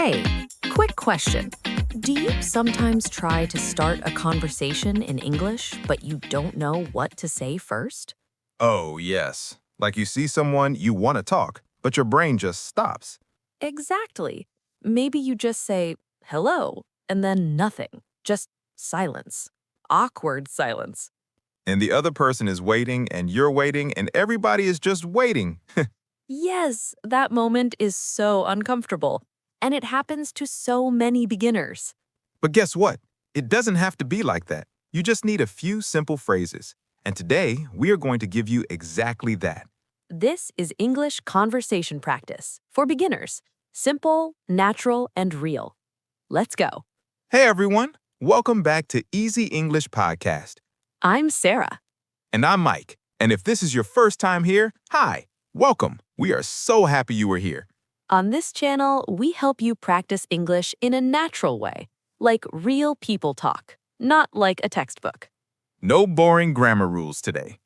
Hey, quick question. Do you sometimes try to start a conversation in English, but you don't know what to say first? Oh, yes. Like you see someone you want to talk, but your brain just stops. Exactly. Maybe you just say, hello, and then nothing. Just silence. Awkward silence. And the other person is waiting, and you're waiting, and everybody is just waiting. Yes, that moment is so uncomfortable. And it happens to so many beginners. But guess what? It doesn't have to be like that. You just need a few simple phrases. And today, we are going to give you exactly that. This is English conversation practice for beginners. Simple, natural, and real. Let's go. Hey, everyone. Welcome back to Easy English Podcast. I'm Sarah. And I'm Mike. And if this is your first time here, hi, welcome. We are so happy you are here. On this channel, we help you practice English in a natural way, like real people talk, not like a textbook. No boring grammar rules today.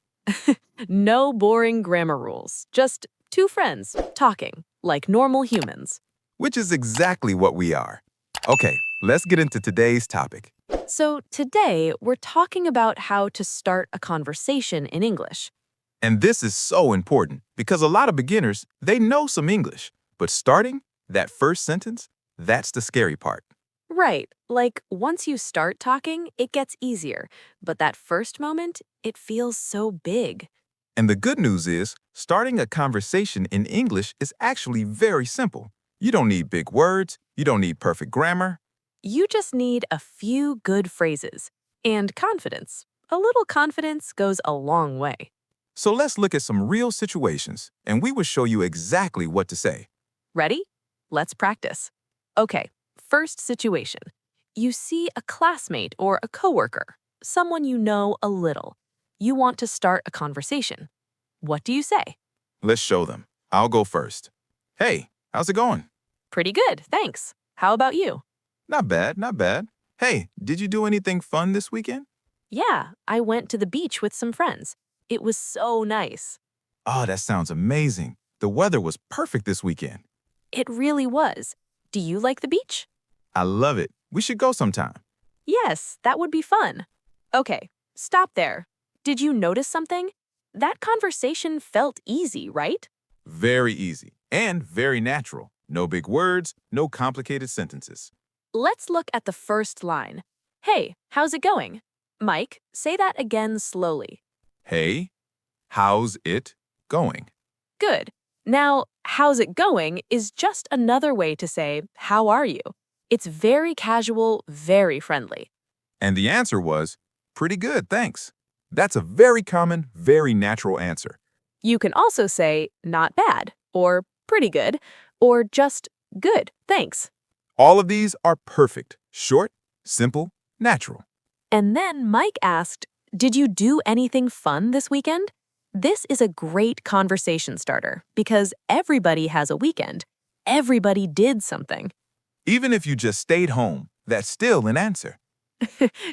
No boring grammar rules, just two friends talking like normal humans. Which is exactly what we are. Okay, let's get into today's topic. So today, we're talking about how to start a conversation in English. And this is so important because a lot of beginners, they know some English, but starting that first sentence, that's the scary part. Right, like once you start talking, it gets easier, but that first moment, it feels so big. And the good news is, starting a conversation in English is actually very simple. You don't need big words, you don't need perfect grammar. You just need a few good phrases and confidence. A little confidence goes a long way. So let's look at some real situations, and we will show you exactly what to say. Ready? Let's practice. Okay, first situation. You see a classmate or a coworker, someone you know a little. You want to start a conversation. What do you say? Let's show them. I'll go first. Hey, how's it going? Pretty good, thanks. How about you? Not bad, not bad. Hey, did you do anything fun this weekend? Yeah, I went to the beach with some friends. It was so nice. Oh, that sounds amazing. The weather was perfect this weekend. It really was. Do you like the beach? I love it. We should go sometime. Yes, that would be fun. Okay, stop there. Did you notice something? That conversation felt easy, right? Very easy and very natural. No big words, no complicated sentences. Let's look at the first line. Hey, how's it going? Mike, say that again slowly. Hey, how's it going? Good. Now, how's it going is just another way to say, how are you? It's very casual, very friendly. And the answer was, pretty good, thanks. That's a very common, very natural answer. You can also say, not bad, or pretty good, or just good, thanks. All of these are perfect, short, simple, natural. And then Mike asked, did you do anything fun this weekend? This is a great conversation starter because everybody has a weekend. Everybody did something. Even if you just stayed home, that's still an answer.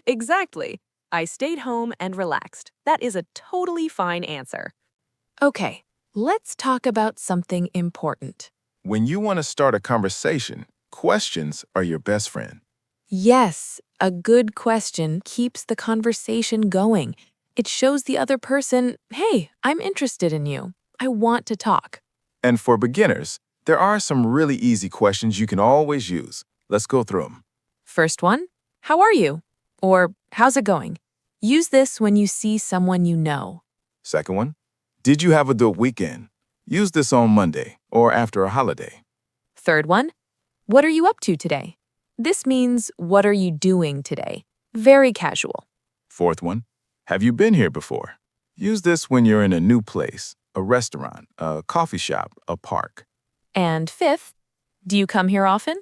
Exactly. I stayed home and relaxed. That is a totally fine answer. Okay, let's talk about something important. When you want to start a conversation, questions are your best friend. Yes, a good question keeps the conversation going. It shows the other person, hey, I'm interested in you. I want to talk. And for beginners, there are some really easy questions you can always use. Let's go through them. First one, how are you? Or how's it going? Use this when you see someone you know. Second one, did you have a good weekend? Use this on Monday or after a holiday. Third one, what are you up to today? This means, what are you doing today? Very casual. Fourth one, have you been here before? Use this when you're in a new place, a restaurant, a coffee shop, a park. And fifth, do you come here often?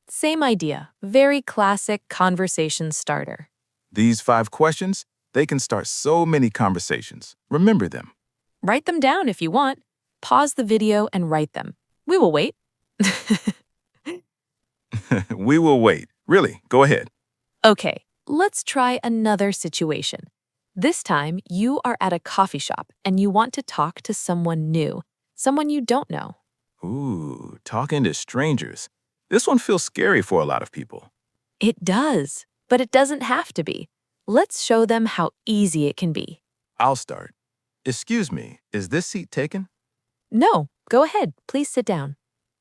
Same idea, very classic conversation starter. These 5 questions, they can start so many conversations. Remember them. Write them down if you want. Pause the video and write them. We will wait. We will wait. Really, go ahead. Okay, let's try another situation. This time, you are at a coffee shop and you want to talk to someone new, someone you don't know. Ooh, talking to strangers. This one feels scary for a lot of people. It does, but it doesn't have to be. Let's show them how easy it can be. I'll start. Excuse me, is this seat taken? No, go ahead. Please sit down.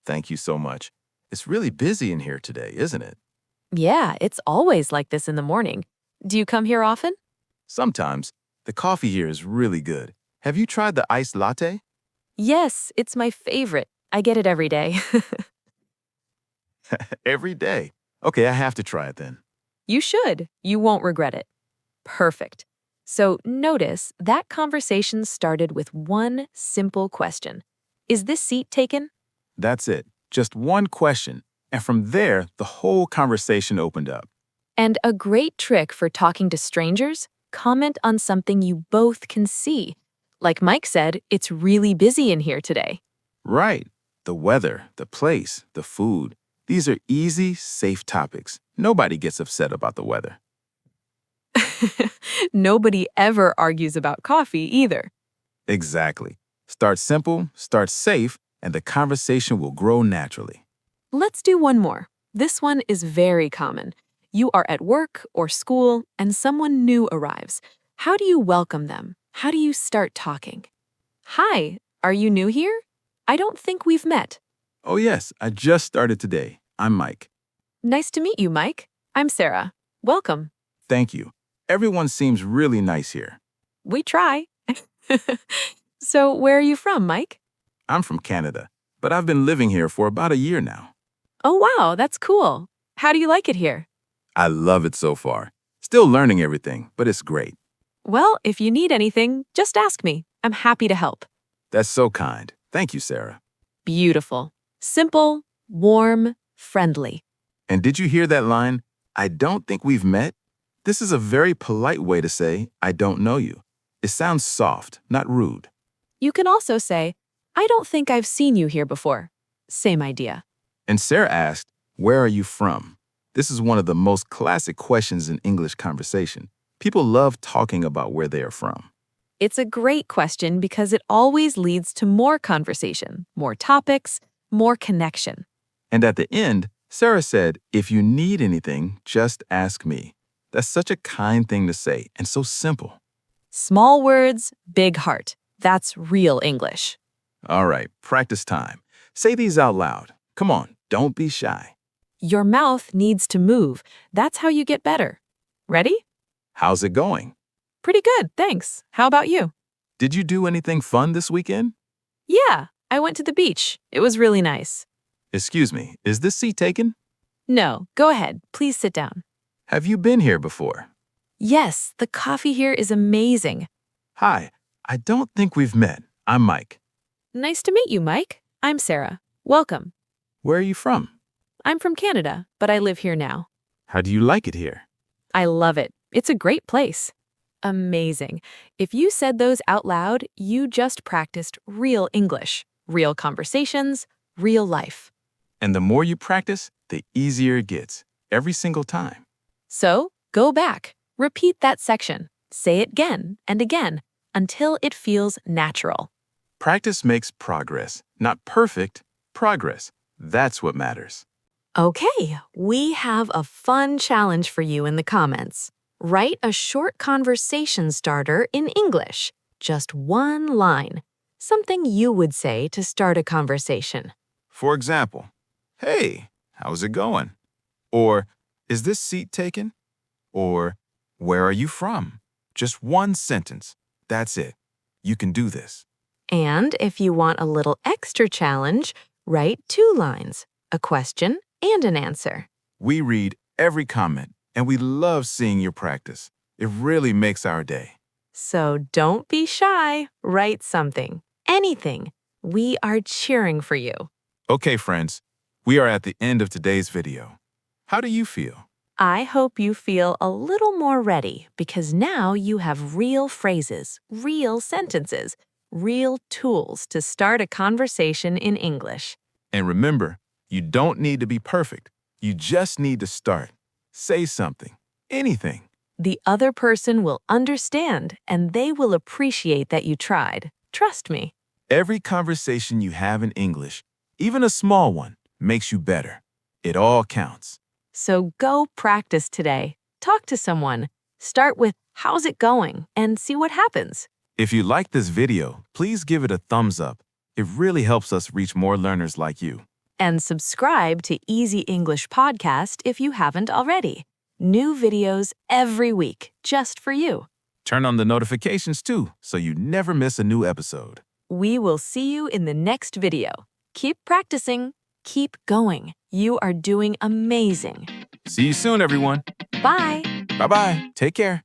Thank you so much. It's really busy in here today, isn't it? Yeah, it's always like this in the morning. Do you come here often? Sometimes. The coffee here is really good. Have you tried the iced latte? Yes, it's my favorite. I get it every day. Every day. Okay, I have to try it then. You should. You won't regret it. Perfect. So notice that conversation started with one simple question. Is this seat taken? That's it. Just one question. And from there, the whole conversation opened up. And a great trick for talking to strangers, comment on something you both can see. Like Mike said, it's really busy in here today. Right. The weather, the place, the food. These are easy, safe topics. Nobody gets upset about the weather. Nobody ever argues about coffee either. Exactly. Start simple, start safe, and the conversation will grow naturally. Let's do one more. This one is very common. You are at work or school and someone new arrives. How do you welcome them? How do you start talking? Hi, are you new here? I don't think we've met. Oh yes, I just started today. I'm Mike. Nice to meet you, Mike. I'm Sarah. Welcome. Thank you. Everyone seems really nice here. We try. So, where are you from, Mike? I'm from Canada, but I've been living here for about a year now. Oh, wow, that's cool. How do you like it here? I love it so far. Still learning everything, but it's great. Well, if you need anything, just ask me. I'm happy to help. That's so kind. Thank you, Sarah. Beautiful. Simple, warm, friendly. And did you hear that line? I don't think we've met? This is a very polite way to say, I don't know you. It sounds soft, not rude. You can also say, I don't think I've seen you here before. Same idea. And Sarah asked, where are you from? This is one of the most classic questions in English conversation. People love talking about where they are from. It's a great question because it always leads to more conversation, more topics, more connection. And at the end, Sarah said, if you need anything, just ask me. That's such a kind thing to say and so simple. Small words, big heart. That's real English. All right, practice time. Say these out loud. Come on, don't be shy. Your mouth needs to move. That's how you get better. Ready? How's it going? Pretty good, thanks. How about you? Did you do anything fun this weekend? Yeah, I went to the beach. It was really nice. Excuse me, is this seat taken? No, go ahead. Please sit down. Have you been here before? Yes, the coffee here is amazing. Hi, I don't think we've met. I'm Mike. Nice to meet you, Mike. I'm Sarah. Welcome. Where are you from? I'm from Canada, but I live here now. How do you like it here? I love it. It's a great place. Amazing. If you said those out loud, you just practiced real English, real conversations, real life. And the more you practice, the easier it gets, every single time. So, go back. Repeat that section. Say it again and again until it feels natural. Practice makes progress, not perfect, progress. That's what matters. Okay, we have a fun challenge for you in the comments. Write a short conversation starter in English. Just one line. Something you would say to start a conversation. For example, hey, how's it going? Or, is this seat taken? Or, where are you from? Just one sentence. That's it. You can do this. And if you want a little extra challenge, write 2 lines, a question and an answer. We read every comment, and we love seeing your practice. It really makes our day. So don't be shy. Write something, anything. We are cheering for you. Okay, friends, we are at the end of today's video. How do you feel? I hope you feel a little more ready because now you have real phrases, real sentences, real tools to start a conversation in English. And remember, you don't need to be perfect. You just need to start. Say something, anything. The other person will understand and they will appreciate that you tried. Trust me. Every conversation you have in English, even a small one, makes you better. It all counts. So go practice today. Talk to someone. Start with "How's it going?" and see what happens. If you like this video, please give it a thumbs up. It really helps us reach more learners like you. And subscribe to Easy English Podcast if you haven't already. New videos every week, just for you. Turn on the notifications too, so you never miss a new episode. We will see you in the next video. Keep practicing. Keep going. You are doing amazing. See you soon, everyone. Bye. Bye-bye. Take care.